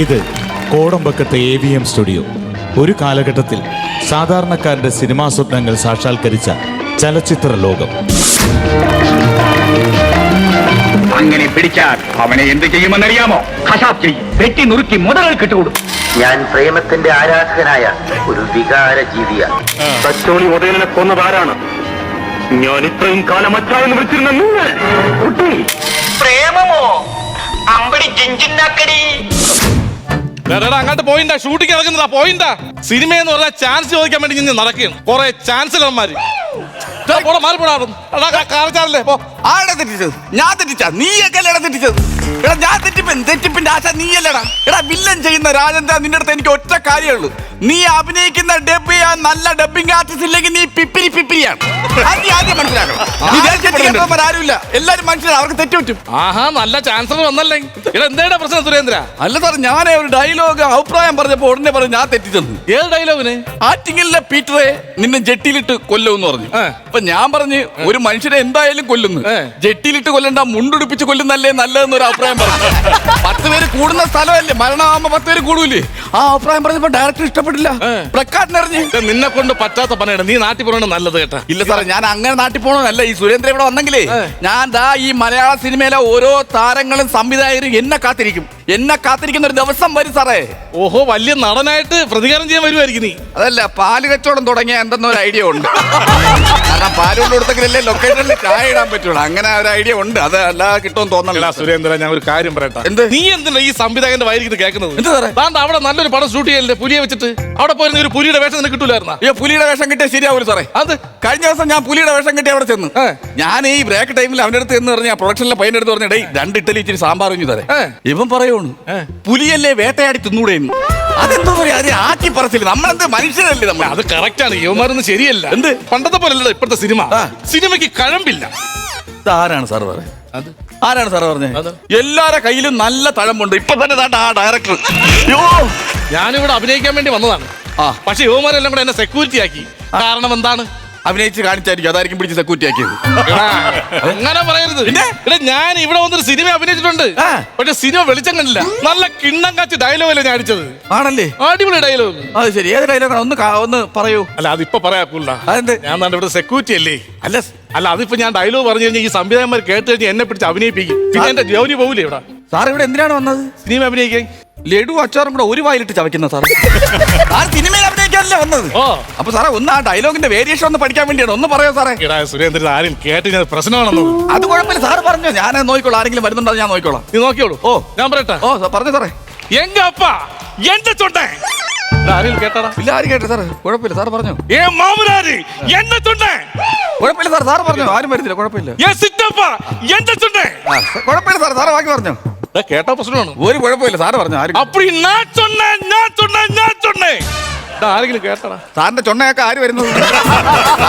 ഇത് കോടമ്പക്കത്തെ AVM studio. ഒരു കാലഘട്ടത്തിൽ സാധാരണക്കാരന്റെ സിനിമാ സ്വപ്നങ്ങൾ സാക്ഷാത്കരിച്ച ചലച്ചിത്ര ലോകം. അങ്ങനെ പിടിച്ചാൽ അവനെ എന്ത് ചെയ്യുമെന്നറിയാമോ? ഹസാബ് ചെയ്യും, വെട്ടി നുറുക്കി മുതലുകൾ കിട്ടുകൊടുക്കും. ഞാൻ പ്രേമത്തിന്റെ ആരാധകനായ ഒരു വികാര ജീവിയാണ്. തച്ചോളി ഉദയനെ കൊന്നതാരാണ്? ഞാൻ ഇത്രയും കാലം അച്ചായെന്ന് വിളിച്ചിരുന്ന നിങ്ങൾ പ്രേമമോ? അമ്പടി ജിഞ്ചിന്നാക്കടി. അങ്ങോട്ട് പോയിന്താ, ഷൂട്ടിങ് ഇറങ്ങുന്നതാ പോയിന്താ. സിനിമ എന്ന് പറഞ്ഞാൽ ചാൻസ് ചോദിക്കാൻ വേണ്ടി ഞാൻ നടക്കുകയാണ്. കുറെ ചാൻസലർമാര് ആടെ തെറ്റിച്ചത് ഞാൻ തെറ്റിച്ചാ? നീയൊക്കെയല്ലേടാ തെറ്റിച്ചത്? എടാ ഞാൻ തെറ്റിപ്പിന്റെ ആശ നീയല്ലടാ. എടാ വില്ലൻ ചെയ്യുന്ന രാജേന്ദ്ര, നിന്റെ അടുത്ത് എനിക്ക് ഒറ്റ കാര്യമുള്ളൂ. നീ അഭിനയിക്കുന്ന ഡബ് ചെയ്യാൻ നല്ല ഡബിംഗ് ആർട്ടിസ്റ്റ് ഇല്ലെങ്കിൽ നീ പിപ്പിരിയാണ്. നീ ആദ്യം മനസ്സിലാക്കണം. ആരുമില്ല, എല്ലാരും മനസ്സിലാവും, അവർക്ക് തെറ്റുപറ്റും. ആഹാ, നല്ല ചാൻസലർ വന്നല്ലേ. എന്താ പ്രശ്നം സുരേന്ദ്ര? അല്ല സാർ, ഞാൻ ഒരു ഡയലോഗ് അഭിപ്രായം പറഞ്ഞപ്പോ ഉടനെ പറഞ്ഞു ഞാൻ തെറ്റിച്ചെന്ന്. ഏത് ഡയലോഗിന്? ആറ്റിങ്ങലിലെ പീറ്ററെ നിന്നെ ജെട്ടിയിലിട്ട് കൊല്ലുമെന്ന് പറഞ്ഞു. അപ്പൊ ഞാൻ പറഞ്ഞു ഒരു മനുഷ്യനെ എന്തായാലും കൊല്ലുന്നു, ജെട്ടിയിലിട്ട് കൊല്ലണ്ട, മുണ്ടുടിപ്പിച്ച് കൊല്ലുന്നല്ലേ നല്ലതെന്നൊരു അഭിപ്രായം പറഞ്ഞു. 10 പേര് കൂടുന്ന സ്ഥലമല്ലേ, മരണമാകുമ്പോ 10 പേര് കൂടൂലേ. ആ അഭിപ്രായം പറഞ്ഞപ്പോ ഡയറക്ടർ ഇഷ്ടപ്പെട്ടില്ല, പ്രക്കാട്ടിനെറിഞ്ഞു. നിന്നെ കൊണ്ട് പറ്റാത്ത പണിയാണ്, നീ നാട്ടിൽ പോകണം നല്ലത് കേട്ടാ. ഇല്ല സാറേ, ഞാൻ അങ്ങനെ നാട്ടിൽ പോകണമെന്നല്ല. ഈ സുരേന്ദ്രൻ ഇവിടെ വന്നെങ്കിലേ ഞാൻ ദാ ഈ മലയാള സിനിമയിലെ ഓരോ താരങ്ങളും സംവിധായകരും എന്നെ കാത്തിരിക്കുന്ന ഒരു ദിവസം വരും സാറേ. ഓഹോ, വലിയ നടനായിട്ട് പ്രതികാരം ചെയ്യാൻ വരുമായിരിക്കും നീ. അതല്ല, പാല് കച്ചവടം തുടങ്ങിയ എന്തെന്നൊരു ഐഡിയ ഉണ്ട്. കാരണം പാല് കൊണ്ട് കൊടുത്തെങ്കിലല്ലേ ലൊക്കേഷനിൽ ചായ ഇടാൻ പറ്റുള്ളൂ. അങ്ങനെ ഒരു ഐഡിയ ഉണ്ട്. അത് അല്ലാതെ കിട്ടുമെന്ന് തോന്നല. സുരേന്ദ്ര, ഞാൻ ഒരു കാര്യം പറയട്ടെ. എന്ത്? നീ എന്തിനാ ഈ സംവിധായകന്റെ വയലിൽ കേൾക്കുന്നത്? എന്ത് സാറേ? താണ്ട് അവിടെ നല്ലൊരു പടം ഷൂട്ട് ചെയ്യല്ലേ, പുലിയെ വെച്ചിട്ട്. അവിടെ പോയിരുന്ന ഒരു പുലിയുടെ വേഷം നിനക്ക് കിട്ടൂലായിരുന്നാ? ഈ പുലിയുടെ വേഷം കിട്ടിയാൽ ശരിയാവൂല സാറേ. അത് കഴിഞ്ഞ ദിവസം ഞാൻ പുലിയുടെ വേഷം കിട്ടി അവിടെ ചെന്ന്. ഞാൻ ഈ ബ്രേക്ക് ടൈമിൽ അവന്റെ അടുത്ത് എന്ന് പറഞ്ഞ പ്രൊഡക്ഷനിലെ പയ്യന്റെ അടുത്ത് പറഞ്ഞേ, 2 ഇഡ്ഡലി ഇച്ചിരി സാമ്പാർ കുഞ്ഞു തരേ. ഇവൻ പറയൂണ് പുലിയല്ലേ വേട്ടയാടി തിന്നൂടെന്ന്. അതെന്തോ പറയാ, അത് ആക്കി പറച്ചില്ല. നമ്മളെന്ത് മനുഷ്യരല്ലേ നമ്മൾ. അത് കറക്റ്റ് ആണ്. യുവമാരൊന്നും ശരിയല്ല. എന്ത് പണ്ടത്തെ പോലല്ലോ ഇപ്പോഴത്തെ സിനിമയ്ക്ക് കഴമ്പില്ല. ആരാണ് സാർ പറഞ്ഞത്? ആരാണ് സാർ പറഞ്ഞത്? എല്ലാരുടെ കയ്യിലും നല്ല തഴമ്പുണ്ട്. ഇപ്പൊ തന്നെ ആ ഡയറക്ടർ. ഞാനിവിടെ അഭിനയിക്കാൻ വേണ്ടി വന്നതാണ്. പക്ഷെ യുവമാരെല്ലാം കൂടെ എന്നെ സെക്യൂരിറ്റി ആക്കി. കാരണം എന്താണ്? അഭിനയിച്ച് കാണിച്ചായിരിക്കും, അതായിരിക്കും പിടിച്ച് സെക്യൂരിറ്റി ആക്കിയത്. അങ്ങനെ പറയരുത്. ഞാൻ ഇവിടെ വന്നൊരു സിനിമ അഭിനയിച്ചിട്ടുണ്ട്, പക്ഷെ സിനിമ വെളിച്ചം കണ്ടില്ല. നല്ല കിണ്ണം കാച്ച് ഡയലോഗല്ലേ ഞാൻ അടിച്ചത്. ആണല്ലേ? അടിപൊളി ഡയലോഗ്. അത് ശരി, ഏത് ഡയലോഗാണ്? ഒന്ന് പറയൂ. അല്ല, അതിപ്പോ പറയാക്കൂല. അതെന്ത്? ഞാൻ ഇവിടെ സെക്യൂരിറ്റി അല്ലേ. അല്ല അതിപ്പോ ഞാൻ ഡയലോഗ് പറഞ്ഞു കഴിഞ്ഞാൽ ഈ സംവിധായകന്മാർ കേട്ട് കഴിഞ്ഞാൽ എന്നെ പിടിച്ച് അഭിനയിപ്പിക്കും. പിന്നെ എന്റെ ജോലി പോകൂലേ ഇവിടെ. സാർ ഇവിടെ എന്തിനാണ് വന്നത്? സിനിമ അഭിനയിക്കാൻ. ലഡു അച്ചാറും കൂടെ ഒരു വായിലിട്ട് ചവയ്ക്കുന്ന സാർ. സിനിമയിൽ അഭിനയിക്കാനല്ലേ വന്നത്? അപ്പൊ സാറേ ഒന്ന് ആ ഡയലോഗിന്റെ വേരിയേഷൻ ഒന്ന് പഠിക്കാൻ വേണ്ടിയാണ്. ഒന്ന് പറയോ സാറേ? സുരേന്ദ്രൻ ആരും കേട്ട് ഞാൻ പ്രശ്നമാണെന്ന്. അത് കുഴപ്പമില്ല സാർ, പറഞ്ഞോ, ഞാൻ നോക്കിക്കോളാം. ആരെങ്കിലും വരുന്നുണ്ടോ ഞാൻ നോക്കിക്കോളാം. നീ നോക്കിയോളൂ. ഞാൻ പറയട്ടെ. പറഞ്ഞു സാറേ. എങ്ക അപ്പ എന്റെ ചൊണ്ടേ. ആരെങ്കിലും കേട്ടാ? ഇല്ല, ആരും കേട്ടെ സാർ. കുഴപ്പമില്ല സാർ, പറഞ്ഞു. മാമനാര് എന്റെ ചൊണ്ടേ. കുഴപ്പമില്ല സാർ, സാർ പറഞ്ഞു. ആരും വരുന്നില്ല, കുഴപ്പമില്ല. കുഴപ്പമില്ല സാർ, സാറ് ബാക്കി പറഞ്ഞു. കേട്ടാ പ്രശ്നമാണ്. ഒരു കുഴപ്പമില്ല സാറ് പറഞ്ഞു. ആരെങ്കിലും കേട്ടടാ? സാറിന്റെ ചൊണ്ണയൊക്കെ ആര് വരുന്നത്?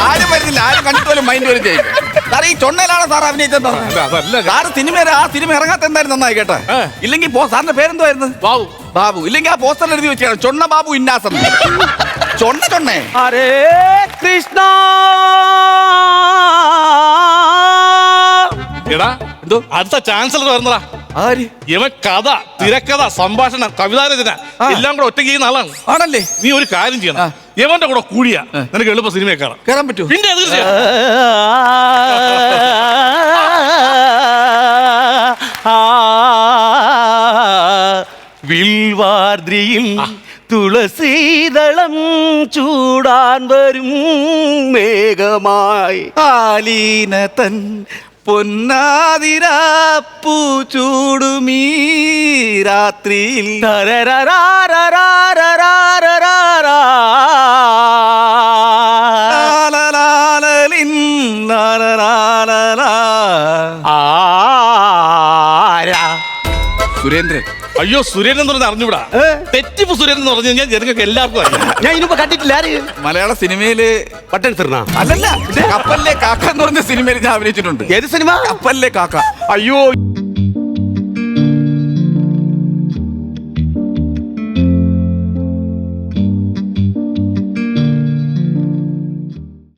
ആരും വരുന്നില്ല, ആരും കണ്ടിട്ട് പോലും മൈൻഡ് വരും ചെയ്യും. സാർ ഈ ചൊണ്ണയിലാണ് സാർ അഭിനയിച്ചത്. സാറ് ആ സിനിമ ഇറങ്ങാത്ത എന്തായാലും നന്നായി കേട്ടാ. ഇല്ലെങ്കിൽ സാറിന്റെ പേരെന്തുവായിരുന്നു? ബാബു. ഇല്ലെങ്കിൽ ആ പോസ്റ്ററിൽ എഴുതി വെച്ചാണ് ചൊണ്ണ ബാബു ഇന്നാസം. ചൊണ്ണേ. ഹരേ കൃഷ്ണ. എടാ, എന്തോ അടുത്ത ചാൻസലർ വരുന്നടാ. ആര്? ഇവൻ കഥ, തിരക്കഥ, സംഭാഷണം, കവിതാരചന എല്ലാം കൂടെ ഒറ്റയ്ക്ക് ചെയ്യുന്ന ആളാണ്. ആണല്ലേ? നീ ഒരു കാര്യം ചെയ്യണം, ഇവന്റെ കൂടെ കൂടിയാ നിനക്ക് എളുപ്പം സിനിമയെ കയറാൻ പറ്റുമോ? പിന്നെ വിൽവാർദ്രിയിൽ തുളസീതളം ചൂടാൻ വരും മേഘമായി ആലീനതൻ പൊന്നാതിരാപ്പൂ ചൂടുമീ രാത്രിയിൽ. സുരേന്ദ്രൻ. അയ്യോ, സുരേന്ദ്രൻ എന്ന് പറഞ്ഞാൽ അറിഞ്ഞൂടാ. തെറ്റിപ്പ് സുരേന്ദ്രൻ എന്ന് പറഞ്ഞു കഴിഞ്ഞാൽ ജനങ്ങൾക്ക് എല്ലാവർക്കും അറിയാം. ഞാൻ ഇനിയിപ്പോ കണ്ടിട്ടില്ല. മലയാള സിനിമയില് പട്ടെടുത്തിരുന്ന അല്ലല്ല, കപ്പലിലെ കാക്ക എന്ന് പറഞ്ഞ സിനിമയിൽ ഞാൻ അഭിനയിച്ചിട്ടുണ്ട്. ഏത് സിനിമ? കപ്പലിലെ കാക്ക. അയ്യോ,